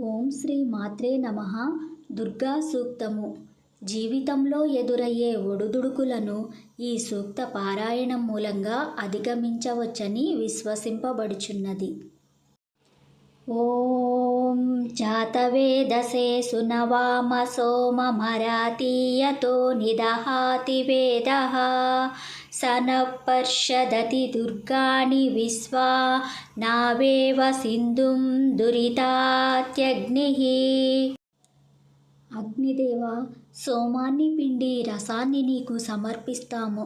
ఓం శ్రీ మాత్రే నమః. దుర్గా సూక్తము. జీవితంలో ఎదురయ్యే ఒడుదుడుకులను ఈ సూక్త పారాయణం మూలంగా అధిగమించవచ్చని విశ్వసింపబడుచున్నది. ఓం జాతవేదసే సునవామ సోమమరాతీయతో నిదహాతి వేదః సనఃపర్షదతి దుర్గాణి విశ్వా నావేవ సింధుం దురితాత్యగ్నిః. అగ్నిదేవ, సోమాన్ని పిండి రసాన్ని నీకు సమర్పిస్తాము.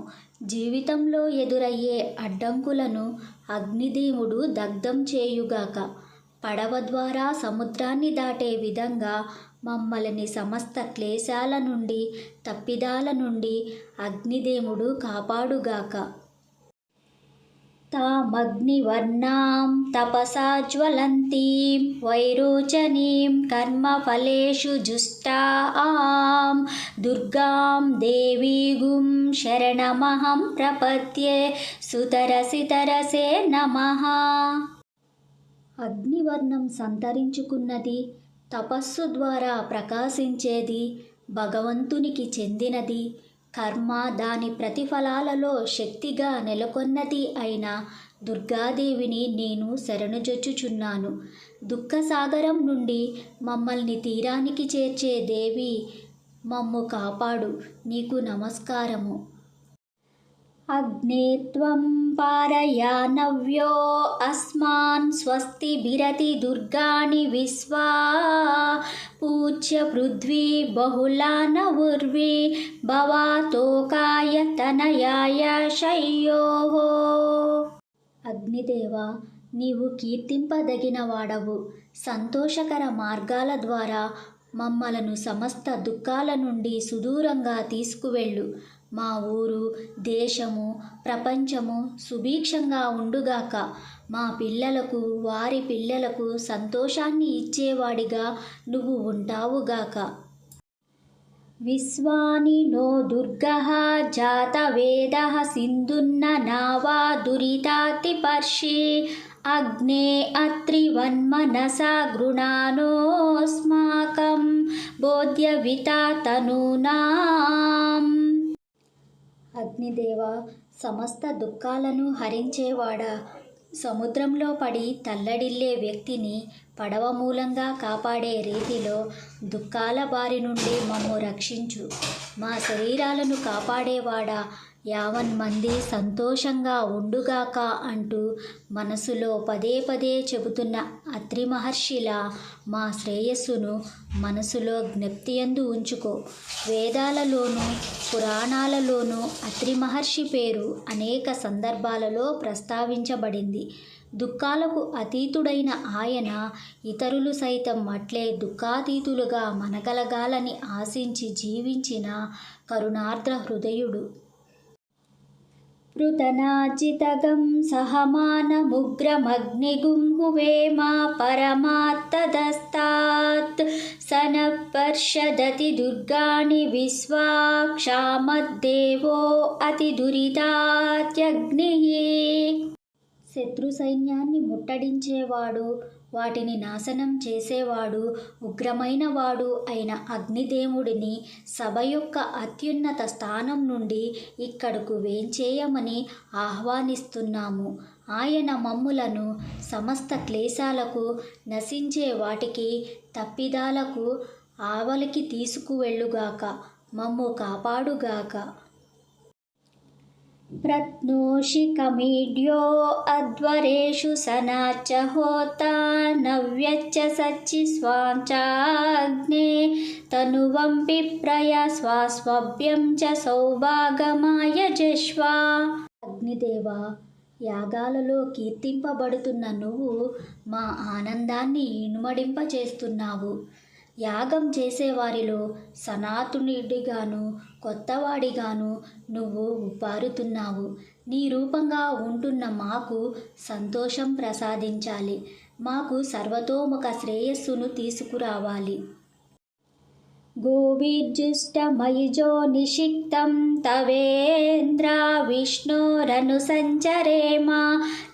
జీవితంలో ఎదురయ్యే అడ్డంకులను అగ్నిదేవుడు దగ్ధం చేయుగాక. పడవ ద్వారా సముద్రాన్ని దాటే విధంగా మమ్మల్ని సమస్త క్లేశాల నుండి, తప్పిదాల నుండి అగ్నిదేవుడు కాపాడుగాక. తామగ్నివర్ణాం తపసా జ్వలంతీం వైరోచనీం కర్మఫలేషు జుష్టాం దుర్గాం దేవీగుం శరణమహం ప్రపద్యే సుతరసితరసే నమః. అగ్నివర్ణం సంతరించుకున్నది, తపస్సు ద్వారా ప్రకాశించేది, భగవంతునికి చెందినది, కర్మ దాని ప్రతిఫలాలలో శక్తిగా నెలకొన్నది అయిన దుర్గాదేవిని నేను శరణుజొచ్చుచున్నాను. దుఃఖసాగరం నుండి మమ్మల్ని తీరానికి చేర్చే దేవి, మమ్ము కాపాడు. నీకు నమస్కారము. అగ్నే త్వం పారయానవ్యో అస్మాన్ స్వస్తి బిరతి దుర్గాణి విశ్వా పూజ్య పృథ్వీ బహుళాన ఉర్వి భవాతోకాయ తనయాయ శయ్యోః. అగ్నిదేవ, నీవు కీర్తింపదగిన వాడవు. సంతోషకర మార్గాల ద్వారా మమ్మలను సమస్త దుఃఖాల నుండి సుదూరంగా తీసుకువెళ్ళు. మా ఊరు, దేశము, ప్రపంచము సుభిక్షంగా ఉండుగాక. మా పిల్లలకు, వారి పిల్లలకు సంతోషాన్ని ఇచ్చేవాడిగా నువ్వు ఉంటావుగాక. విశ్వాని నో దుర్గః జాతవేదః సింధున్న నావా దురితాతిపర్షి అగ్నే అత్రివన్మనసా గృణానోస్మాకం బోధ్యవితా తనూనాం. అగ్నిదేవ, సమస్త దుఃఖాలను హరించేవాడా, సముద్రంలో పడి తల్లడిల్లే వ్యక్తిని పడవ మూలంగా కాపాడే రీతిలో దుఃఖాల బారి నుండి మమ్ము రక్షించు. మా శరీరాలను కాపాడేవాడా, యావన్మంది సంతోషంగా ఉండుగాక అంటూ మనసులో పదే పదే చెబుతున్న అత్రి మహర్షిలా మా శ్రేయస్సును మనసులో జ్ఞప్తియందు ఉంచుకో. వేదాలలోనూ పురాణాలలోనూ అత్రి మహర్షి పేరు అనేక సందర్భాలలో ప్రస్తావించబడింది. దుఃఖాలకు అతీతుడైన ఆయన ఇతరులు సైతం అట్లే దుఃఖాతీతులుగా మనగలగాలని ఆశించి జీవించిన కరుణార్ద్ర హృదయుడు. పృతనాజితగం సహమానముగ్రమగ్నిగుం హువేమ పరమాత్తదస్తాత్ సనఃపర్షదతి దుర్గాణి విశ్వా క్షామద్దేవో అతిదురితాత్యగ్నిః. శత్రు సైన్యాన్ని ముట్టడించేవాడు, వాటిని నాశనం చేసేవాడు, ఉగ్రమైన వాడు అయిన అగ్నిదేవుడిని సభ యొక్క అత్యున్నత స్థానం నుండి ఇక్కడకు వేంచేయమని ఆహ్వానిస్తున్నాము. ఆయన మమ్ములను సమస్త క్లేశాలకు, నశించే వాటికి, తప్పిదాలకు ఆవలికి తీసుకువెళ్ళుగాక. మమ్ము కాపాడుగాక. ప్రత్నోషి కమీడ్యో అధ్వరేషు సనాచ హోతా నవ్యచ్చ సచ్చి స్వాంచాగ్నే తనువం విప్రయ స్వాస్వభ్యం చ సౌభాగమాయ జశ్వా. అగ్నిదేవ, యాగాలలో కీర్తింపబడుతున్న నువ్వు మా ఆనందాన్ని ఇనుమడింపచేస్తున్నావు. యాగం చేసేవారిలో సనాతనుడిగాను, కొత్తవాడిగాను నువ్వు ఉప్పారుతున్నావు. నీ రూపంగా ఉంటున్న మాకు సంతోషం ప్రసాదించాలి. మాకు సర్వతోముఖ శ్రేయస్సును తీసుకురావాలి. गोविर्जुष्टमयुजो निषिक्तं तवेन्द्रा विष्णोरनुसञ्चरेम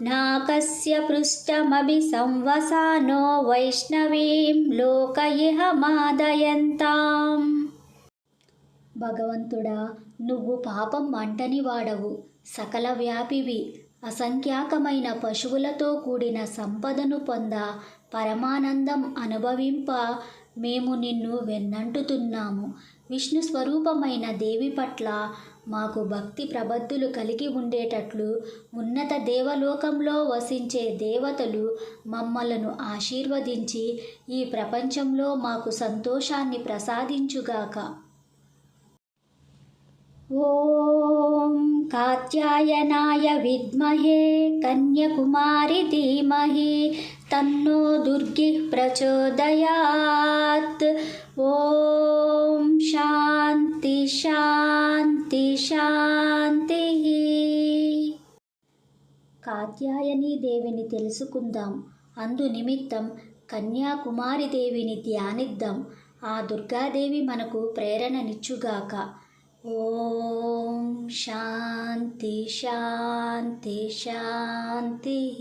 नाकस्य पृष्ठमभि संवसानो वैष्णवीं लोकइहमादयन्ताम्. భగవంతుడా, నువ్వు పాపం అంటని వాడవు, సకల వ్యాపివి, అసంఖ్యాకమైన పశువులతో కూడిన సంపదను పొంద, పరమానందం అనుభవింప మేము నిన్ను వెన్నంటుతున్నాము. విష్ణు స్వరూపమైన దేవి పట్ల మాకు భక్తి ప్రబద్ధులు కలిగి ఉండేటట్లు ఉన్నత దేవలోకంలో వసించే దేవతలు మమ్మలను ఆశీర్వదించి ఈ ప్రపంచంలో మాకు సంతోషాన్ని ప్రసాదించుగాక. ఓం కాత్యాయనాయ విద్మహే కన్యకుమారి ధీమహి తన్నో దుర్గిః ప్రచోదయాత్. ఓం శాంతి శాంతి శాంతి. కాత్యాయని దేవిని తెలుసుకుందాం. అందు నిమిత్తం కన్యాకుమారి దేవిని ధ్యానిద్దాం. ఆ దుర్గాదేవి మనకు ప్రేరణనిచ్చుగాక. ఓం శాంతి శాంతి శాంతి.